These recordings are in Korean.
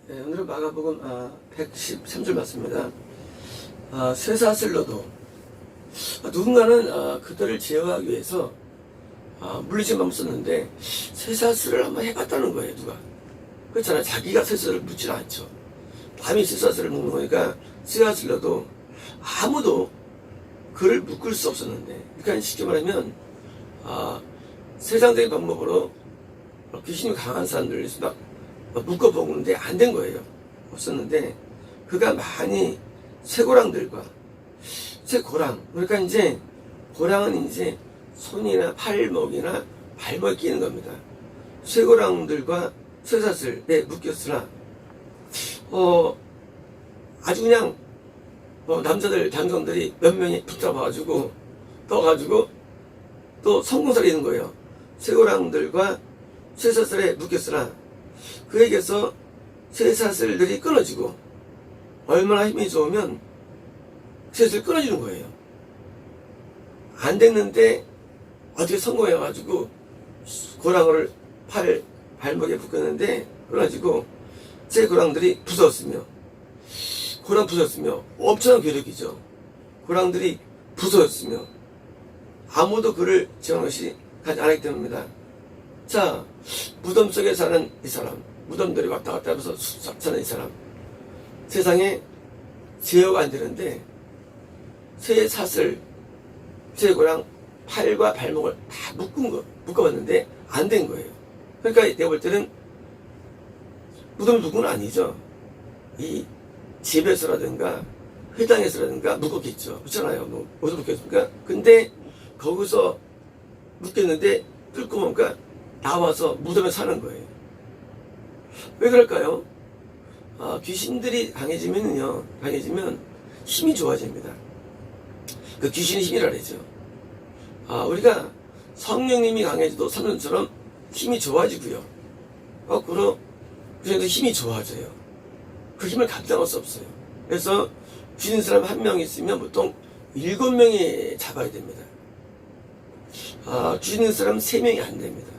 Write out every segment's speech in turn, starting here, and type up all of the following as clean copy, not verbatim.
네, 오늘은 마가복음 113절 맞습니다. 쇠사슬로도 누군가는 그들을 제어하기 위해서 물리치면 한번 썼는데 쇠사슬을 한번 해봤다는 거예요. 누가 그렇잖아요. 자기가 쇠사슬을 묶지는 않죠. 남이 쇠사슬을 묶는 거니까 쇠사슬로도 아무도 그를 묶을 수 없었는데, 그러니까 쉽게 말하면 세상적인 방법으로 귀신이 강한 사람들을 막 묶어보는데 안 된 거예요. 없었는데 그가 많이 쇠고랑들과 쇠고랑, 그러니까 이제 고랑은 이제 손이나 팔목이나 발목에 끼는 겁니다. 쇠고랑들과 쇠사슬에 묶였으나 아주 그냥 남자들 장성들이 몇 명이 붙잡아가지고 떠가지고 또 성공사를 이는 거예요. 쇠고랑들과 쇠사슬에 묶였으나 그에게서 쇠사슬들이 끊어지고, 얼마나 힘이 좋으면 쇠사슬이 끊어지는 거예요. 안 됐는데 어떻게 성공해가지고 고랑을 발목에 묶었는데 끊어지고 쇠 고랑들이 부서졌으며, 고랑 부서졌으며 엄청난 괴력이죠. 고랑들이 부서졌으며 아무도 그를 지원하는 것이 가지 않았기 때문입니다. 자, 무덤 속에 사는 이 사람, 무덤들이 왔다 갔다 하면서 사는 이 사람, 세상에 제어가 안 되는데 쇠사슬, 쇠고랑 팔과 발목을 다 묶어봤는데 안 된 거예요. 그러니까 내가 볼 때는 무덤 묶은 건 아니죠. 이 집에서라든가 회당에서라든가 묶었겠죠. 그렇잖아요. 뭐 어디서 묶였습니까? 근데 거기서 묶였는데 뚫고 보니까 나와서 무덤에 사는 거예요. 왜 그럴까요? 귀신들이 강해지면 힘이 좋아집니다. 그 귀신의 힘이라 그러죠. 우리가 성령님이 강해져도 성령처럼 힘이 좋아지고요. 거꾸로 귀신도 힘이 좋아져요. 그 힘을 감당할 수 없어요. 그래서 귀신 사람 한 명 있으면 보통 7명이 잡아야 됩니다. 귀신 사람 3명이 안 됩니다.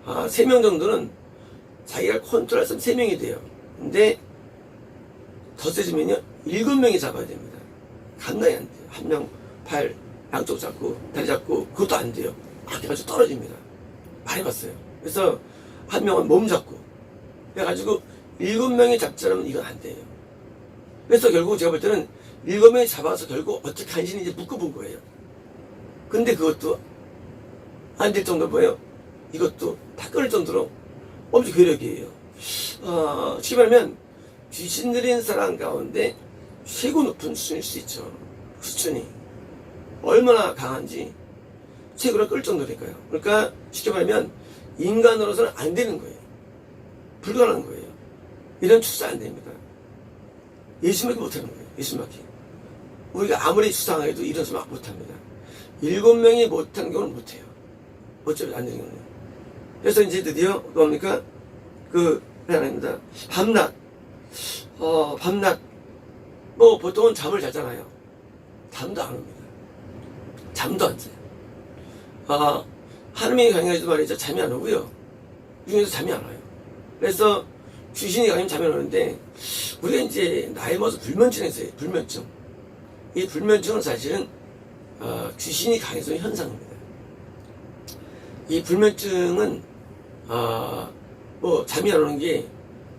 3명 정도는 자기가 컨트롤할 사람 3명이 돼요. 근데 더 세지면요 7명이 잡아야 됩니다. 감당이 안 돼요. 한 명 팔 양쪽 잡고 다리 잡고 그것도 안 돼요. 그렇게 가지고 떨어집니다. 많이 봤어요. 그래서 한 명은 몸 잡고 그래가지고 7명이 잡자면 이건 안 돼요. 그래서 결국 제가 볼 때는 7명이 잡아서 결국 어떻게 간신히 이제 묶어본 거예요. 근데 그것도 안 될 정도로 뭐예요? 이것도 다 끊을 정도로 엄청 괴력이에요. 쉽게 말하면 귀신 들인 사람 가운데 최고 높은 수준일 수 있죠. 수준이 얼마나 강한지 최고로 끌 정도니까요. 그러니까 쉽게 말하면 인간으로서는 안 되는 거예요. 불가능한 거예요. 이런 추사 안 됩니다. 예수밖에 못하는 거예요. 예수밖에. 우리가 아무리 수상해도 이런 수만 못합니다. 7명이 못하는 경우는 못해요. 어차피 안 되는 거예요. 그래서 이제 드디어 뭡니까? 하나입니다. 밤낮. 보통은 잠을 자잖아요. 잠도 안 옵니다. 잠도 안 자요. 하느님이 강해가지고 말이죠. 잠이 안 오고요. 중에서 잠이 안 와요. 그래서 귀신이 강하면 잠이 안 오는데, 우리가 이제 나이 먹어서 불면증이 있어요. 불면증. 이 불면증은 사실은 귀신이 강해서 현상입니다. 이 불면증은 잠이 안 오는 게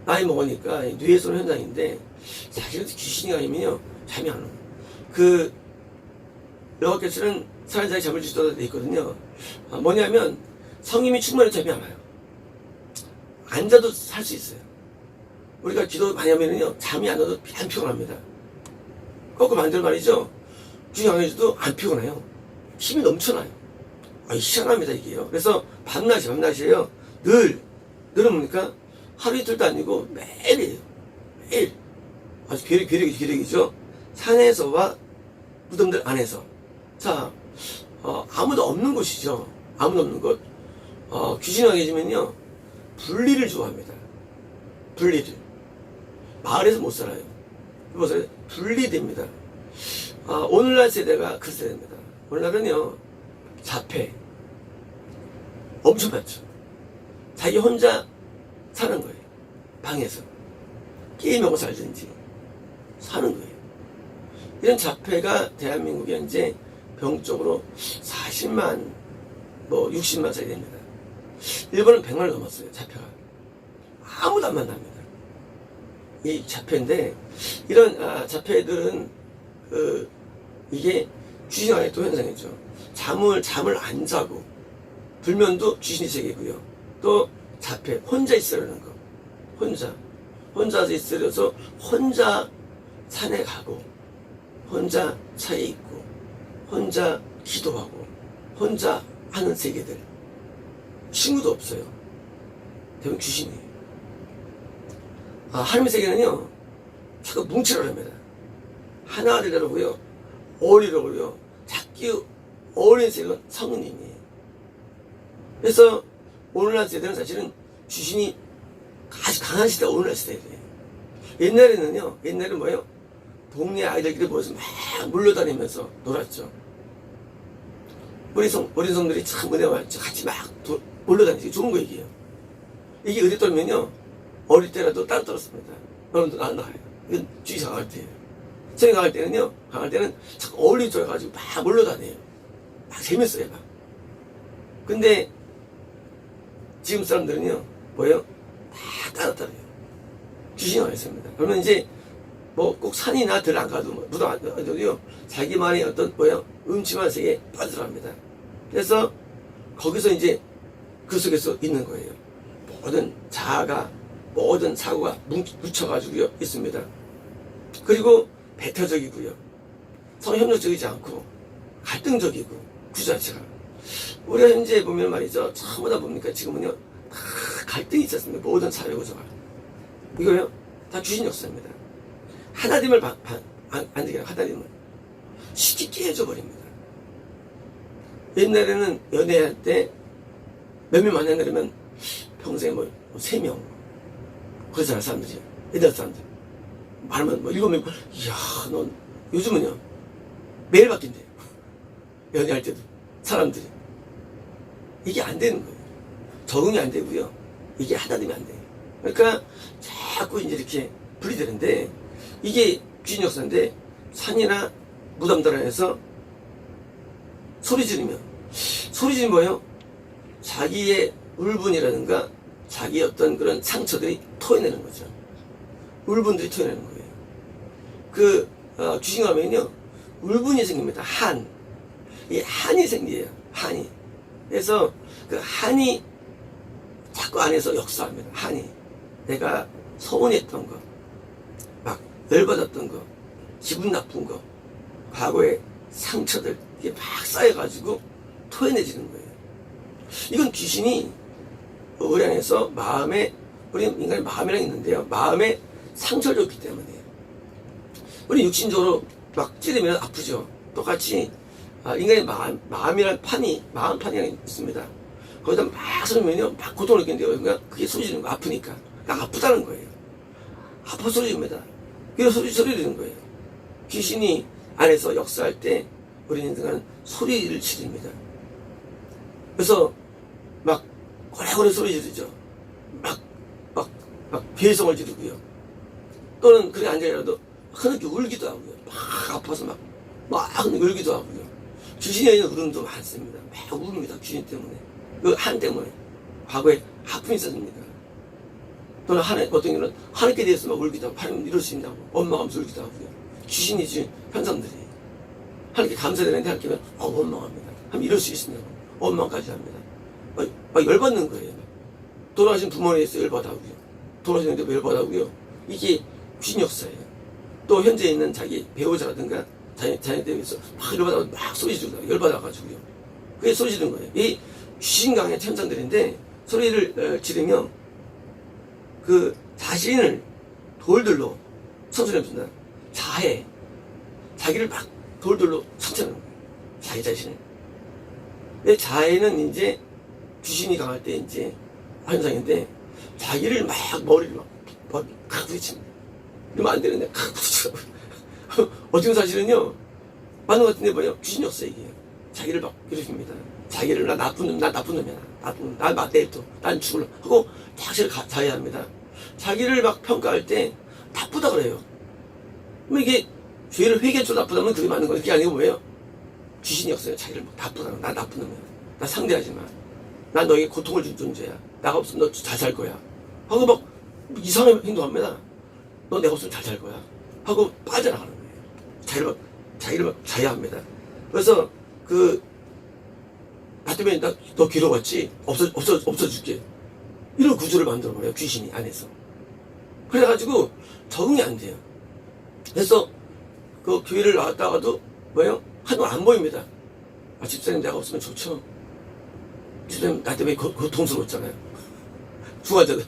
나이 먹으니까 뇌에서 오는 현상인데, 사실은 귀신이 강하면요 잠이 안 와요. 여호와께서는 사는 자에게 잠을 주시다 돼 있거든요. 뭐냐면 성님이 충만히 잠이 안 와요. 앉아도 살 수 있어요. 우리가 기도 많이 하면은요 잠이 안 와도 안 피곤합니다. 거꾸로 반대로 말이죠. 귀신이 강해져도 안 피곤해요. 힘이 넘쳐나요. 희한합니다 이게요. 그래서 밤낮이에요. 늘은 뭡니까? 하루 이틀도 아니고 매일이에요. 매일. 아주 괴력이죠. 산에서와 무덤들 안에서. 자, 아무도 없는 곳이죠. 아무도 없는 곳. 귀신이 강해지면요 분리를 좋아합니다. 분리를. 마을에서 못 살아요. 그래서 분리됩니다. 오늘날 세대가 그 세대입니다. 오늘날은요 자폐 엄청 많죠. 자기 혼자 사는 거예요. 방에서 게임하고 살든지 사는 거예요. 이런 자폐가 대한민국에 현재 병적으로 40만, 60만 사이 됩니다. 일본은 100만을 넘었어요, 자폐가. 아무도 안 만납니다. 이 자폐인데, 이런 자폐들은 이게 귀신 안에 또 현상이죠. 잠을 안 자고, 불면도 귀신이 세계고요. 또 자폐, 혼자 있으려는 거. 혼자서 있으려서 혼자 산에 가고, 혼자 차에 있고, 혼자 기도하고, 혼자 하는 세계들. 친구도 없어요. 대부분 귀신이에요. 하나님의 세계는요, 자꾸 뭉치라고 합니다. 하나가 되려고요, 어울리려고요, 자꾸 어울리는 세계는 성은님이에요. 그래서 오늘날 세대는 사실은 귀신이 아주 강한 시대가 오늘날 시대예요. 옛날에는 뭐예요? 동네 아이들끼리 모여서 막 물러다니면서 놀았죠. 어린 성들이 참 은혜 왔죠. 같이 막 물러다니지. 좋은 거 얘기예요. 이게 어디 떨면요, 어릴 때라도 따로 떨었습니다. 너는 나요. 이건 쥐 강할 때예요. 저희 강할 때는 자꾸 어울리 줘가지고 막 물러다녀요. 막 재밌어요, 막. 근데 지금 사람들은요, 뭐예요? 다 따로 귀신이 와 있습니다. 그러면 이제 꼭 산이나 들 안 가도 무덤 안 가도요, 자기만의 어떤 음침한 세계에 빠져들어갑니다. 그래서 거기서 이제 그 속에서 있는 거예요. 모든 자아가, 모든 사고가 묻혀가지고요 있습니다. 그리고 배타적이고요, 성협력적이지 않고 갈등적이고, 그 자체가 우리가 현재 보면 말이죠, 전부 다 뭡니까? 지금은요 다 갈등이 있지 않습니까? 모든 사회 구조가. 이거요 다 귀신 역사입니다. 하나님을 안 되게 하나님을 쉽게 깨져 버립니다. 옛날에는 연애할 때 몇 명 만나려면 평생에 3명 그러잖아요, 사람들이. 옛날 사람들 말하면 7명. 이야, 넌 요즘은요 매일 바뀐대요. 연애할 때도 사람들이. 이게 안 되는 거예요. 적응이 안 되고요, 이게 하나님이 안 돼요. 그러니까 자꾸 이제 이렇게 분리되는데, 이게 귀신 역사인데, 산이나 무덤들안에서 소리 지르면 뭐예요? 자기의 울분이라든가 자기의 어떤 그런 상처들이 토해내는 거죠. 울분들이 토해내는 거예요. 귀신 가면요 울분이 생깁니다. 이 한이 생겨요. 한이. 그래서 그 한이 자꾸 안에서 역사합니다. 한이. 내가 서운했던 거, 막 열받았던 거, 기분 나쁜 거, 과거의 상처들, 이게 막 쌓여가지고 토해내지는 거예요. 이건 귀신이 우리 안에서 우리 인간의 마음이랑 있는데요, 마음에 상처를 줬기 때문이에요. 우리 육신적으로 막 찌르면 아프죠. 똑같이 인간의 마음이란 마음판이 있습니다. 거기다 막 쏘면요, 막 고통을 느끼는데요. 그러니까 그게 소리 지르는 거, 아프니까. 그러니까 아프다는 거예요. 아파 소리 지릅니다. 그래서 소리 지르는 거예요. 귀신이 안에서 역사할 때 우리 인간은 소리를 지릅니다. 그래서 막 고래고래 소리 지르죠. 막 괴성을 지르고요. 또는 그게 아니라도 흐느끼 울기도 하고요. 막 아파서 막 흐느끼 울기도 하고요. 귀신에 있는 울음도 많습니다. 막 울습니다. 귀신 때문에. 그 한 때문에. 과거에 아픔이 있었습니다. 또는 어떤 경우는 하나님께 대해서 막 울기도 하고, 하나님 이럴 수 있냐고, 원망하면서 울기도 하고요. 귀신이 지금 현상들이. 하나님께 감사드리는데 하나님께는 원망합니다. 하면 이럴 수 있냐고, 원망까지 합니다. 막 열받는 거예요. 돌아가신 부모에 대해서 열받아하고요. 돌아가시는데 열받아하고요. 이게 귀신 역사예요. 또 현재 있는 자기 배우자라든가 자녀에 대해서 막 열받아서 막 소리 지르고 열받아가지고요. 그게 소리 지르는 거예요. 이 귀신 강의 현상들인데, 소리를 지르면 그 자신을 돌들로 선수해줍니다. 자기를 막 돌들로 선처하는 거예요. 자기 자신을. 근데 자해는 이제 귀신이 강할 때 이제 현상인데, 자기를 막 머리를 막 부딪힙니다. 이러면 안 되는데 부딪히라고. 어떤 사실은요 맞는 것 같은데 뭐예요? 귀신 역사 얘기예요. 자기를 막 이러십니다. 자기를 나 나쁜 놈이야. 나 맞대또 난 죽을라 하고 자신을 자해합니다. 자기를 막 평가할 때 나쁘다 그래요. 그럼 이게 죄를 회개할 줄 나쁘다면 그게 맞는 거예요. 그게 아니고 뭐예요? 귀신이 없어요. 자기를 막 나쁘다. 나 나쁜 놈이야. 나 상대하지 마. 난 너에게 고통을 줄 존재야. 나가 없으면 너 잘 살 거야. 하고 막 이상한 행동합니다. 너 내가 없으면 잘 살 거야. 하고 빠져나가는 거예요. 자기를 막 자해합니다. 그래서 나 때문에 너 괴로웠지? 없어줄게. 이런 구조를 만들어버려요. 귀신이 안에서. 그래가지고 적응이 안 돼요. 그래서 그 교회를 나왔다가도 뭐예요? 한동안 안 보입니다. 집사님 내가 없으면 좋죠. 집사님 나 때문에 고통스러웠잖아요. 중환자들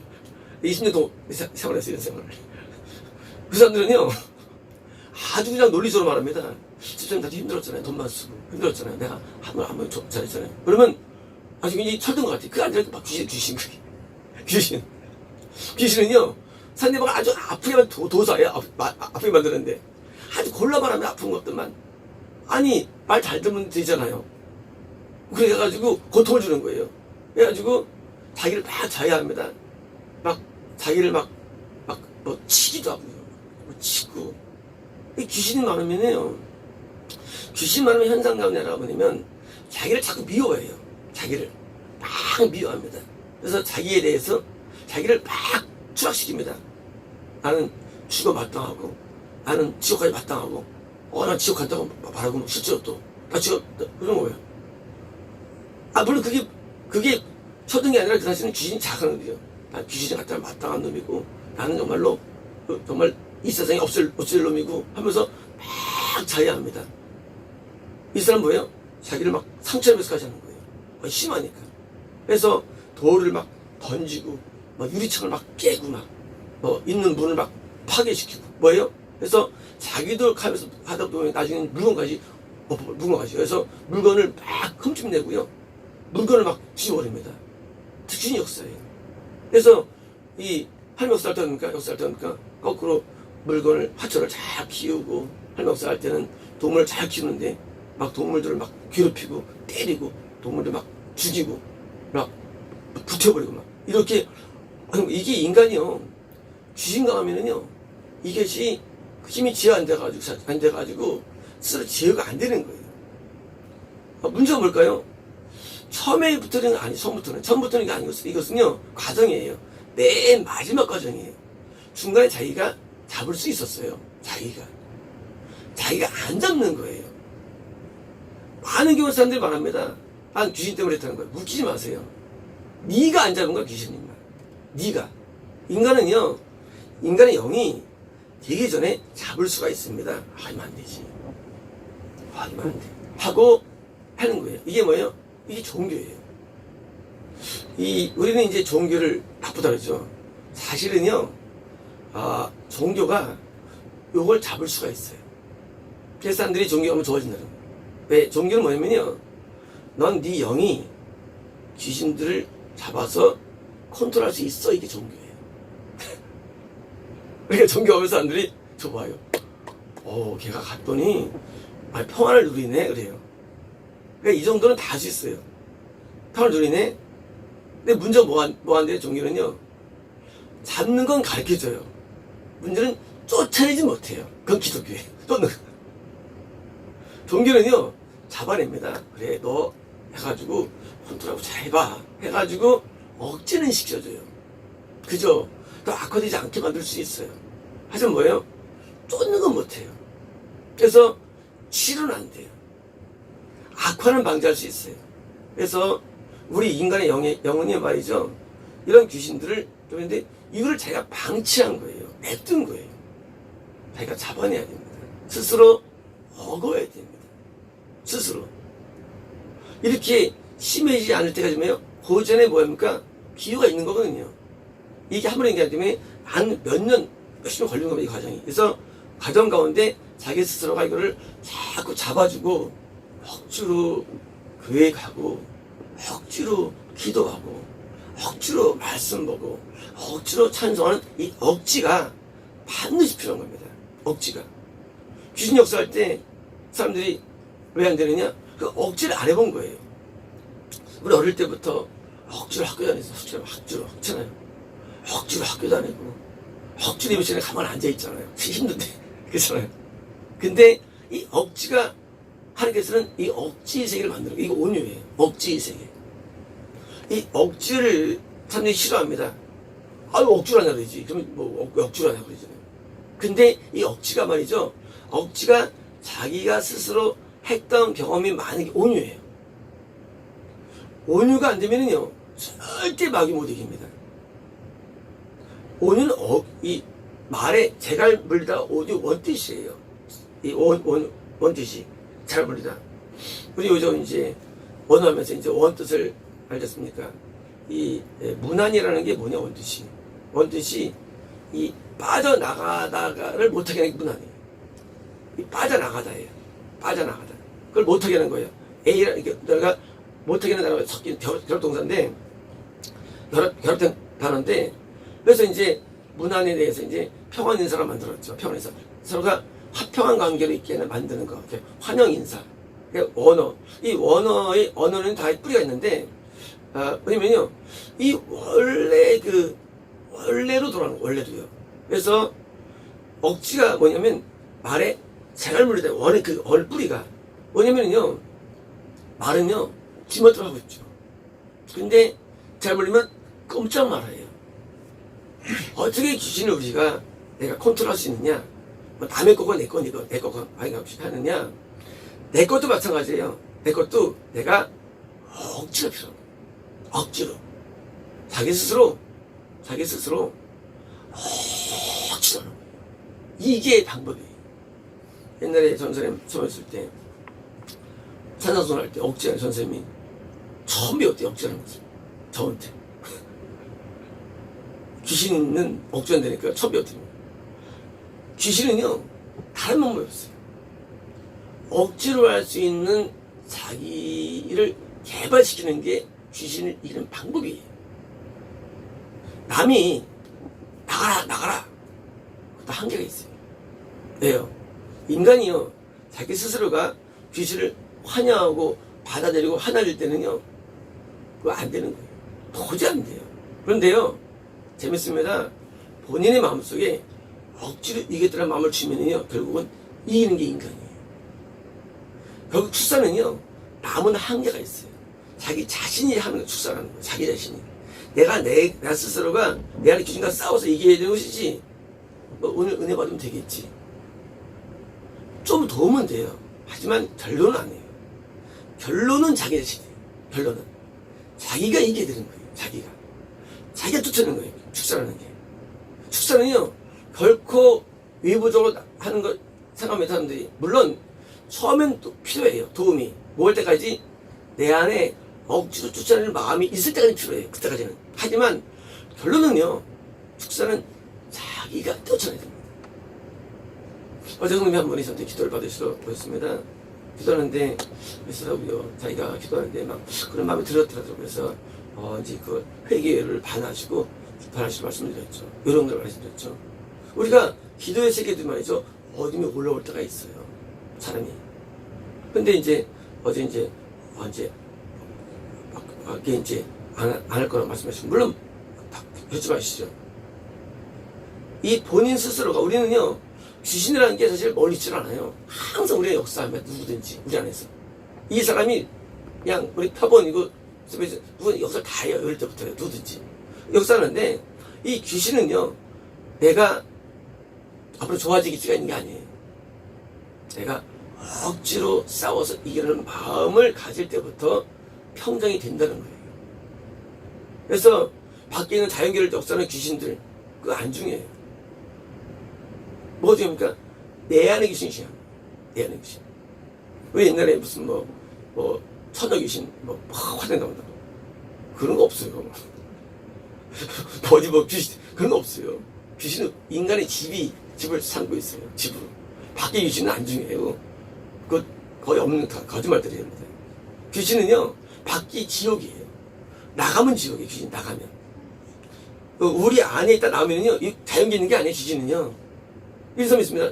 20년 생활했어요. 이런 생활을. 그 사람들은요 아주 그냥 논리적으로 말합니다. 집사님 나도 힘들었잖아요. 돈만 쓰고 힘들었잖아요. 내가 한번 잘했잖아요. 그러면 아주 굉장히 철든 것 같아요. 그 아니라 막 귀신은요 상대방을 아주 아프게만 도사해요. 아프게 만드는데 아주 골라만 하면 아픈 것들만. 아니 말 잘 들으면 되잖아요. 그래가지고 고통을 주는 거예요. 그래가지고 자기를 막 자해합니다. 막 자기를 막 뭐 치기도 하고요. 뭐 치고. 귀신이 많으면요. 귀신 많으면 현상 가운데라고 뭐냐면 자기를 자꾸 미워해요. 자기를 막 미워합니다. 그래서 자기에 대해서 자기를 막 추락시킵니다. 나는 죽어 마땅하고 나는 지옥까지 마땅하고 난 지옥 간다고 말하고 실제로 또 나 지옥 그런 거예요. 물론 그게 초등이 아니라 그 당시에는 귀신이 작은 거예요. 난 귀신이 갖다 마땅한 놈이고 나는 정말로 정말 이 세상에 없을 놈이고 하면서 막 자해합니다. 이 사람 뭐예요? 자기를 막 상처하면서까지 하는 거예요. 심하니까. 그래서 돌을 막 던지고 유리창을 막 깨고 있는 문을 막 파괴시키고 뭐예요? 그래서 자기도 가면서 하다 보면 나중에 물건까지 그래서 물건을 막 흠집내고요. 물건을 막 뒤집어버립니다. 특징이 역사예요. 그래서 이 할매 역사할 때니까 거꾸로 물건을 화초를 잘 키우고 할매 역사할 때는 동물을 잘 키우는데 막 동물들을 막 괴롭히고 때리고 동물들 막 죽이고 막 붙여버리고 막 이렇게. 이게 인간이요 귀신 강하면은요 이것이 힘이 지혜 안 돼가지고 스스로 제어가 안 되는 거예요. 문제가 뭘까요? 처음부터는 처음부터는 게 아니고 이것은요 과정이에요. 맨 마지막 과정이에요. 중간에 자기가 잡을 수 있었어요. 자기가 안 잡는 거예요. 많은 경우 사람들이 말합니다. 난 귀신 때문에 했다는 거예요. 웃기지 마세요. 네가 안 잡은 거야 귀신님. 네가. 인간의 영이 되기 전에 잡을 수가 있습니다. 이면 안 되지. 이면 안 돼. 하고 하는 거예요. 이게 뭐예요? 이게 종교예요. 우리는 이제 종교를 나쁘다 그러죠. 사실은요, 종교가 요걸 잡을 수가 있어요. 그래서 사람들이 종교하면 좋아진다는 거예요. 왜? 종교는 뭐냐면요, 넌 네 영이 귀신들을 잡아서 컨트롤할 수 있어. 이게 종교예요. 그러니까 종교하면 사람들이 좋아요. 걔가 갔더니 평안을 누리네 그래요. 그러니까 이 정도는 다 할 수 있어요. 평안을 누리네. 근데 문제가 뭐한대요? 종교는요 잡는 건 가르쳐줘요. 문제는 쫓아내지 못해요. 그건 기독교예요. 종교는요 잡아냅니다. 그래 너 해가지고 컨트롤하고 잘 해봐 해가지고 억제는 시켜줘요. 그죠? 또 악화되지 않게 만들 수 있어요. 하지만 뭐예요? 쫓는 건 못해요. 그래서 치료는 안 돼요. 악화는 방지할 수 있어요. 그래서 우리 인간의 영혼이 말이죠. 이런 귀신들을 그런데 이거를 자기가 방치한 거예요. 냅둔 거예요. 자기가 잡아내야 됩니다. 스스로 먹어야 됩니다. 스스로. 이렇게 심해지지 않을 때가 뭐예요? 그 전에 뭐합니까? 기회가 있는 거거든요. 이게 한 번에 얘기하기 때문에 한 몇 년, 몇십 년 걸리는 겁니다, 이 과정이. 그래서 과정 가운데 자기 스스로가 이거를 자꾸 잡아주고 억지로 교회 가고 억지로 기도하고 억지로 말씀 보고 억지로 찬송하는 이 억지가 반드시 필요한 겁니다. 억지가. 귀신 역사할 때 사람들이 왜 안 되느냐? 그 억지를 안 해본 거예요. 우리 어릴 때부터 억지로 학교 다니서 억지로 학잖아요. 억지로 학교 다니고 억지로 입으시는 가만 앉아있잖아요. 힘든데. 그렇잖아요. 근데 이 억지가 하나님께서는 이 억지의 세계를 만드는 거예요. 이거 온유예요. 억지의 세계. 이 억지를 사람들이 싫어합니다. 아유, 억지로 하냐 그러지. 그러면 뭐 억지로 하냐 그러잖아요. 근데 이 억지가 말이죠. 억지가 자기가 스스로 했던 경험이 많은 게 온유예요. 온유가 안 되면은요, 절대 마귀 못 이깁니다. 온유는 이 말에 재갈 물리다 오디 원뜻이에요. 이 원뜻이 잘 물리다. 우리 요즘 이제 원하면서 이제 원뜻을 알겠습니까? 이 문안이라는 게 뭐냐, 원뜻이. 원뜻이 이 빠져나가다가를 못하게 하는 게 문안이에요. 이 빠져나가다예요. 빠져나가다. 그걸 못하게 하는 거예요. A라는 게 내가 못하게 하는 단어가 섞인 결합동사인데, 결합된 단어인데, 그래서 이제 문안에 대해서 이제 평안 인사를 만들었죠. 평안 인사. 서로가 화평한 관계로 있게 만드는 거. 환영 인사. 그러니까 언어. 이 언어는 다 뿌리가 있는데, 왜냐면요, 이 원래로 돌아가는 거, 원래도요. 그래서 억지가 뭐냐면, 말에 재갈 물리다. 원래 뿌리가. 뭐냐면요, 말은요, 지멋대로 하고 있죠. 근데 잘 물리면 꼼짝 말아요. 어떻게 귀신을 우리가 내가 컨트롤할 수 있느냐? 뭐 남의 거고 내 거고 하느냐? 내 것도 마찬가지예요. 내 것도 내가 억지로 필요한 거예요. 억지로. 자기 스스로 억지로 하는 거예요. 이게 방법이에요. 옛날에 전선생님 처음 했을 때 산상순 할 때 억지하는 선생님이 처음 배웠대요. 억지하는 것을. 저한테. 귀신은 억지 안 되니까 처음 배웠더니 귀신은요 다른 방법이었어요. 억지로 할 수 있는 자기를 개발시키는 게 귀신을 이기는 방법이에요. 남이 나가라 그것도 한계가 있어요. 왜요? 인간이요 자기 스스로가 귀신을 환영하고 받아들이고 하나일 때는요 그거 안 되는 거예요. 도저히 안 돼요. 그런데요 재밌습니다. 본인의 마음속에 억지로 이기겠다는 마음을 주면요 결국은 이기는 게 인간이에요. 결국 출산은요 남은 한계가 있어요. 자기 자신이 하는 거 출산하는 거예요. 자기 자신이. 나 스스로가 내 안에 귀신과 싸워서 이겨야 되는 것이지 뭐 오늘 은혜 받으면 되겠지. 좀 도우면 돼요. 하지만 결론은 아니에요. 결론은 자기 자신이에요. 결론은 자기가 이겨야 되는 거예요. 자기가 쫓아내는 거예요. 축사라는 게. 축사는요 결코 외부적으로 하는 거 생각하는 사람들이 물론 처음엔 또 필요해요. 도움이 뭐 할 때까지 내 안에 억지로 쫓아내는 마음이 있을 때까지 필요해요. 그때까지는. 하지만 결론은요 축사는 자기가 쫓아내야 됩니다. 어제 성님이 한 분이 저한테 기도를 받으시러 오셨습니다. 기도하는데 그래서 자기가 기도하는데 막 그런 마음이 들었더라고요. 그래서 이제 그 회개를 반하시고 말씀을 드렸죠. 이런 걸 말씀드렸죠. 우리가 기도의 세계도 말이죠. 어둠이 올라올 때가 있어요. 사람이. 근데 이제 어제 이제 이게 이제 안 할 거라고 말씀하시고 물론 하지 마시죠. 이 본인 스스로가 우리는요 귀신이라는 게 사실 멀리 있질 않아요. 항상 우리가 역사하면 누구든지 우리 안에서 이 사람이 그냥 우리 타본이고 누군 역사를 다 해요. 어릴 때부터요. 누구든지 역사하는데 이 귀신은요 내가 앞으로 좋아지기가 있는 게 아니에요. 내가 억지로 싸워서 이기는 마음을 가질 때부터 평정이 된다는 거예요. 그래서 밖에 있는 자연계를 역사하는 귀신들 그거 안 중요해요. 뭐가 중요합니까? 내 안의 귀신이 중요해요. 내 안의 귀신. 왜 옛날에 무슨 처녀 귀신 화된다고 그런 거 없어요. 어디 귀신 그런 거 없어요. 귀신은 인간의 집을 삼고 있어요. 집으로. 밖에 귀신은 안 중요해요. 그거 거의 없는 거짓말들이에요. 귀신은요 밖이 지옥이에요. 나가면 지옥이에요. 귀신 나가면. 우리 안에 있다 나오면요 자연계 있는 게 아니에요. 귀신은요. 이런 있습니다.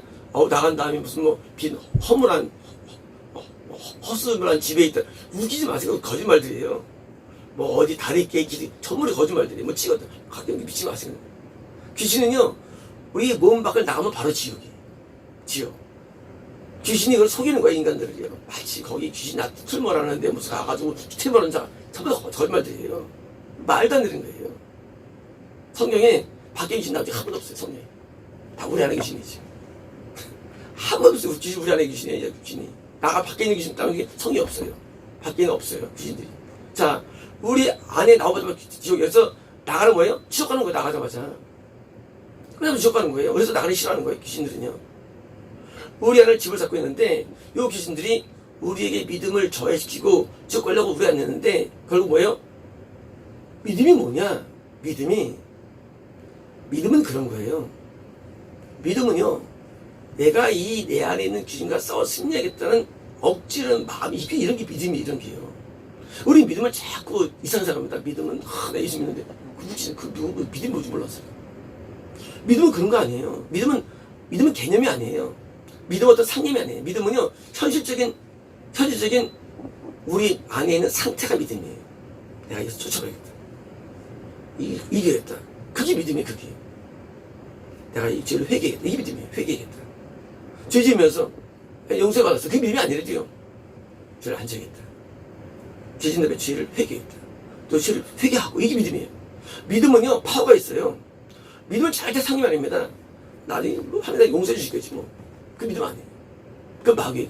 나간 다음에 무슨 허물한 허술한 집에 있다. 우기지 마세요. 거짓말들이에요. 어디 다리 깨기 전부를 거짓말들이에요. 찍어도 가끔 미치지 마세요. 귀신은요 우리 몸 밖을 나가면 바로 지옥이에요. 지옥. 귀신이 그걸 속이는 거야, 인간들을요. 마치 거기 귀신 나한테 출몰하는데 무슨 가가지고 출몰하는 자, 전부 다 거짓말들이에요. 말도 안 되는 거예요. 성경에 밖에 귀신 나온 적한 번도 없어요, 성경에. 다 우리 안에 귀신이지. 한 번도 없어요. 귀신 우리 안에 귀신이에요, 귀신이. 나가 밖에 있는 귀신 따는 게 성경에 없어요. 밖에는 없어요, 귀신들이. 자, 우리 안에 나오자마자 지옥에서 나가는 거예요? 지옥 가는 거예요, 나가자마자. 그래서 지옥 가는 거예요. 그래서 나가기 싫어하는 거예요, 귀신들은요. 우리 안을 집을 잡고 있는데 요 귀신들이 우리에게 믿음을 저해시키고 지옥 가려고 우리 안에 있는데 결국 뭐예요? 믿음이 뭐냐? 믿음은 그런 거예요. 믿음은요, 내가 이 내 안에 있는 귀신과 싸워 승리하겠다는 억지르는 마음이, 이런 게 믿음이 이런 게요. 우리 믿음을 자꾸 이상하게 생각합니다. 믿음은 나 예수 믿는데 누구 믿음이 뭔지 몰랐어요. 믿음은 그런 거 아니에요. 믿음은 개념이 아니에요. 믿음은 어떤 상념이 아니에요. 믿음은요, 현실적인 우리 안에 있는 상태가 믿음이에요. 내가 이거 쫓아가야겠다. 이겨야겠다. 그게 믿음이에요, 그게. 내가 이 죄를 회개하겠다. 이게 믿음이에요. 회개하겠다. 죄 지으면서 용서 받았어. 그게 믿음이 아니래도요. 죄를 안 지겠다. 죄 짓는 다음에 죄를 회개했다. 또 죄를 회개하고, 이게 믿음이에요. 믿음은요, 파워가 있어요. 믿음은 절대 상념이 아닙니다. 나중에 하나님 용서해 주시겠지 뭐. 그 믿음 아니에요. 그 마귀예요.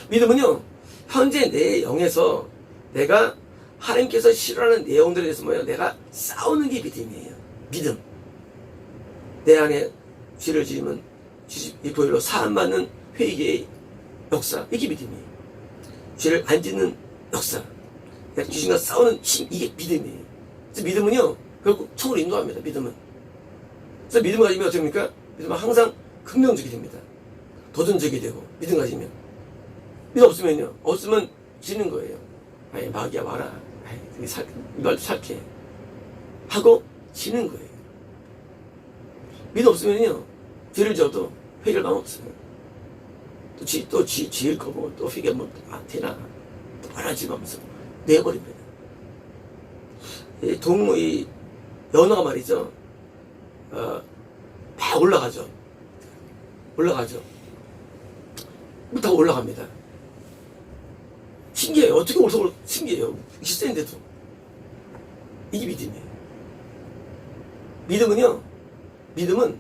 믿음은요, 현재 내 영에서 내가 하나님께서 싫어하는 내용들에 대해서 뭐예요? 내가 싸우는 게 믿음이에요. 믿음. 내 안에 죄를 지으면 이 보혈로 사함받는 회개의 역사, 이게 믿음이에요. 죄를 안 짓는 역사, 내가 귀신과 싸우는 힘, 이게 믿음이에요. 그래서 믿음은요, 결국 천으로 인도합니다. 믿음은. 그래서 믿음을 가지면 어떻게 됩니까? 믿음은 항상 긍정적이 됩니다. 도전적이 되고, 믿음 가지면. 믿음 없으면 지는 거예요. 아이, 마귀야 와라. 아이, 이 말도 살게. 하고 지는 거예요. 믿음 없으면요, 죄를 져도 회개할 마음 없어요. 또 지을 거고, 또 회개하면 안 되나. 또 말하지 마면서 내버립니다. 이 연어가 말이죠. 막 올라가죠. 물 타고 올라갑니다. 신기해요. 어떻게 신기해요. 실세인데도. 이게 믿음이에요. 믿음은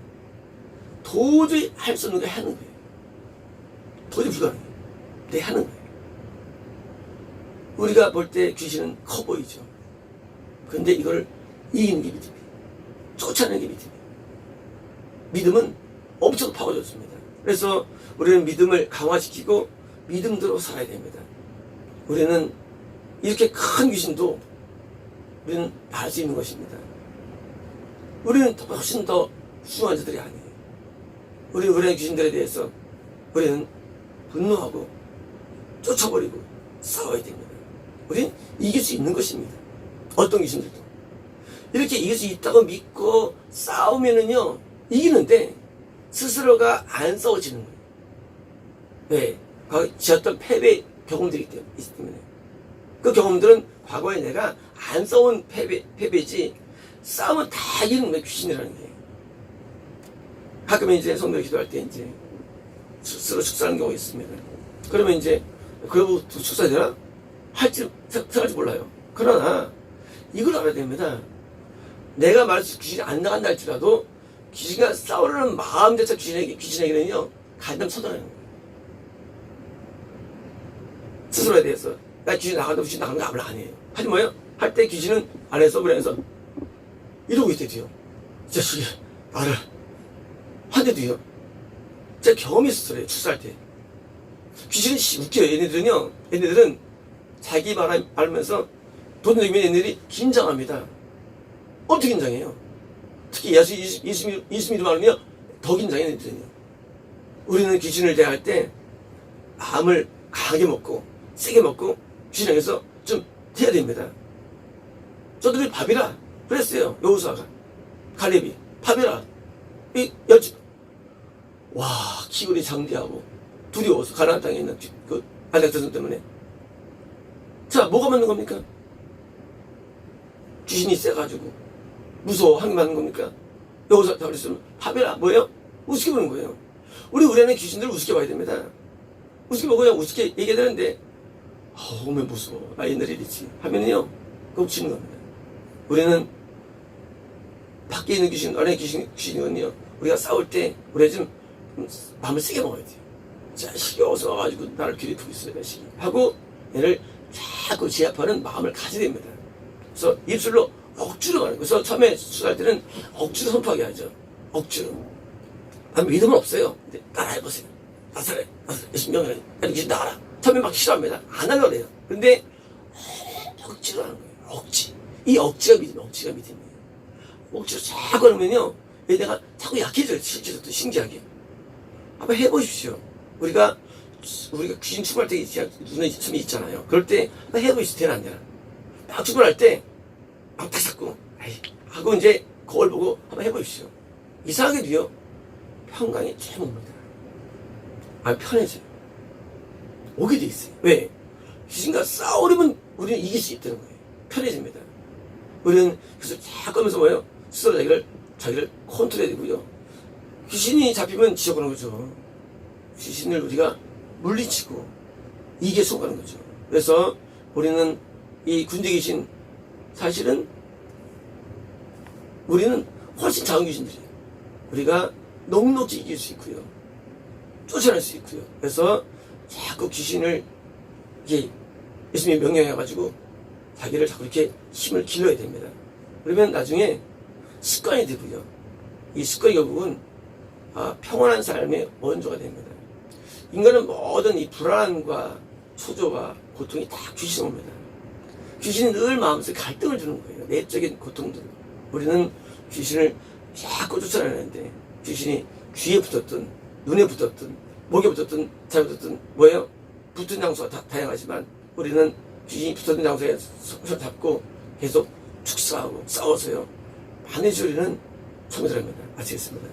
도저히 할 수 없는 걸 하는 거예요. 도저히 불가능해요. 내가 하는 거예요. 우리가 볼 때 귀신은 커 보이죠. 근데 이걸 이기는 게 믿음이에요. 쫓아내는 게 믿음이에요. 믿음은 엄청 파워가 좋습니다. 그래서 우리는 믿음을 강화시키고 믿음대로 살아야 됩니다. 우리는 이렇게 큰 귀신도 우리는 알 수 있는 것입니다. 우리는 훨씬 더 훌륭한 자들이 아니에요. 우리는 귀신들에 대해서 우리는 분노하고 쫓아버리고 싸워야 됩니다. 우리는 이길 수 있는 것입니다. 어떤 귀신들도. 이렇게 이길 수 있다고 믿고 싸우면은요, 이기는데 스스로가 안 싸워지는 거예요. 왜? 과거에 지었던 패배 경험들이 있기 때문에. 그 경험들은 과거에 내가 안 싸운 패배지, 싸우면 다 이기는 거예요, 귀신이라는 게. 가끔 이제 성도를 기도할 때 이제 스스로 축사하는 경우가 있습니다. 그러면 이제, 그러고 축사되나? 할지 생각할지 몰라요. 그러나, 이걸 알아야 됩니다. 내가 말해서 귀신이 안 나간다 할지라도, 귀신과 싸우려는 마음 자체 귀신에게는요, 간담 선언하는 거예요. 스스로에 대해서. 나 귀신 나간다고 귀신 나가는 거 아무나 안 해요. 하지 뭐예요? 할 때 귀신은 안에서, 우리 안에서 이러고 있대요. 이 자식이 나를 한대도요. 제가 경험이 있었어요. 출사할 때. 귀신은 웃겨요. 얘네들은 자기 말하면서 도전적이면 얘네들이 긴장합니다. 엄청 긴장해요. 특히 예수 믿음 말하면 더 긴장해, 얘네들은요. 우리는 귀신을 대할 때 마음을 강하게 먹고 세게 먹고 귀신에게서 좀 해야 됩니다. 저들이 밥이라 그랬어요. 여호수아가 갈렙이 밥이라 와, 기근이 장대하고 두려워서 가나안 땅에 있는 그 아낙자손 때문에. 자, 뭐가 맞는 겁니까? 귀신이 세가지고 무서워하게 맞는 겁니까? 여기서 다 그랬으면 파베라 뭐예요? 우습게 보는 거예요. 우리 안에 귀신들을 우습게 봐야 됩니다. 우습게 보고요. 우습게 얘기해야 되는데 오면 무서워. 나 옛날에 이랬지. 하면은요. 그거 치는 겁니다. 우리는 밖에 있는 귀신, 안에 귀신은요. 우리가 싸울 때 우리가 좀 마음을 세게 먹어야 돼요. 자식이 어서 와가지고 나를 괴롭히고 있어요. 자식이. 하고 얘를 자꾸 제압하는 마음을 가져야 됩니다. 그래서 입술로 억지로 가는 거예요. 그래서 처음에 수사할 때는 억지로 선포하게 하죠. 억지로. 믿음은 없어요. 근데 따라해보세요. 나사렛 신명을 이렇게 나가라. 처음에 막 싫어합니다. 안 하려고 해요. 근데 억지로 하는 거예요. 억지. 이 억지가 믿음이에요. 억지가 믿음이에요. 억지로 자꾸 하면요. 얘네가 자꾸 약해져요. 실제로 또 신기하게. 한번 해보십시오. 우리가 귀신 출발할 때 눈에 점이 있잖아요. 그럴 때 한번 해보십시오. 되나 안 되나. 막 출발할 때 막 다 잡고 하고 이제 거울 보고 한번 해보십시오. 이상하게도요. 평강이 쫙 옵니다. 편해져요. 오게 돼 있어요. 왜? 귀신과 싸우려면 우리는 이길 수 있다는 거예요. 편해집니다. 우리는 그래서 자꾸 하면서 뭐예요? 스스로 자기를 컨트롤해야 되고요. 귀신이 잡히면 지져가는 거죠. 귀신을 우리가 물리치고 이게 속하는 거죠. 그래서 우리는 이 군대 귀신 사실은 우리는 훨씬 작은 귀신들이에요. 우리가 넉넉히 이길 수 있고요. 쫓아낼 수 있고요. 그래서 자꾸 귀신을 이게 예수님이 명령해가지고 자기를 자꾸 이렇게 힘을 길러야 됩니다. 그러면 나중에 습관이 되고요. 이 습관이 결국은 평안한 삶의 원조가 됩니다. 인간은 모든 이 불안과 초조와 고통이 다 귀신 옵니다. 귀신이 늘 마음속에 갈등을 주는 거예요. 내적인 고통들. 우리는 귀신을 자꾸 쫓아내는데 귀신이 귀에 붙었든 눈에 붙었든 목에 붙었든 잘에 붙었든 뭐예요? 붙은 장소가 다양하지만 우리는 귀신이 붙었던 장소에 손을 잡고 계속 축사하고 싸워서요. 반드시 우리는 성공을 합니다. 마치겠습니다.